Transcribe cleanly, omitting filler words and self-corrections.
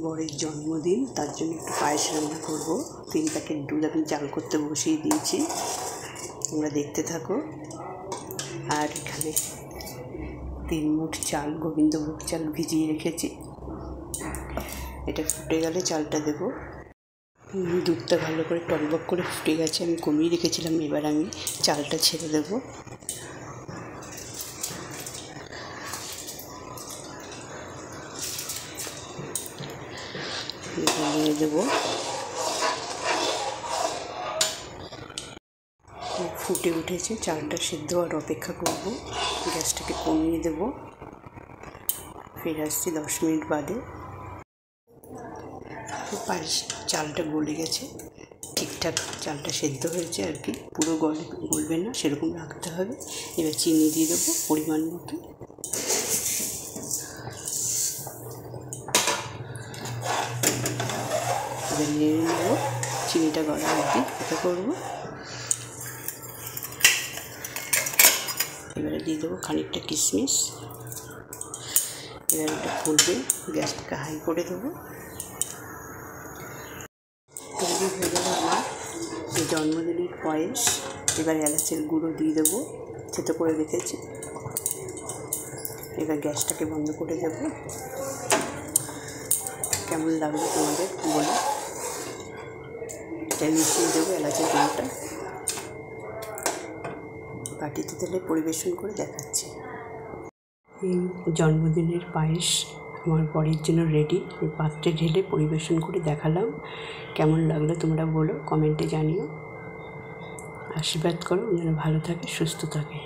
বরের জন্মদিন, তার জন্য একটু পায়েস রান্না করব। 3 প্যাকেট দুধ আমি চাল করতে বসিয়ে দিয়েছি, তোমরা দেখতে থাকো। আর এখানে 3 মুঠ চাল, গোবিন্দভোগ চাল ভিজিয়ে রেখেছি। এটা ফুটে গেলে চালটা দেব। দুধটা ভালো করে টকবক করে ফুটে গেছে, আমি কমিয়ে রেখেছিলাম। এবার আমি চালটা ছেড়ে দেব। নিয়ে দেবো। ফুটে উঠেছে, চালটা সিদ্ধ আর অপেক্ষা করব। গ্যাসটাকে কমিয়ে দেব। ফিরে আসছি 10 মিনিট বাদে। পায়েস চালটা গলে গেছে, ঠিকঠাক চালটা সেদ্ধ হয়েছে আর কি, পুরো গলবে না, সেরকম রাখতে হবে। এবার চিনি দিয়ে দেবো পরিমাণ মতো। এবার নেড়ে নেবো, চিনিটা গলা অবধি এটা করবো। এবারে দিয়ে দেবো খানিকটা কিশমিশ। এবার এটা ফুলবে, গ্যাসটাকে হাই করে দেবো। তৈরি হয়ে গেল আমার এই জন্মদিনের পায়েস। এবার এলাচের গুঁড়ো দিয়ে দেবো, থেতো করে রেখেছি। এবার গ্যাসটাকে বন্ধ করে দেবো। কেমন লাগবে তোমাদের বলো। এটা মিশিয়ে দেবো এলাচের গুঁড়োটা। বাটিতে দিলে পরিবেশন করে দেখাচ্ছি। এই জন্মদিনের পায়েস আমার বরের জন্য রেডি। এই পাত্রে ঢেলে পরিবেশন করে দেখালাম। কেমন লাগলো তোমরা বলো, কমেন্টে জানিও। আশীর্বাদ করো যেন ভালো থাকে, সুস্থ থাকে।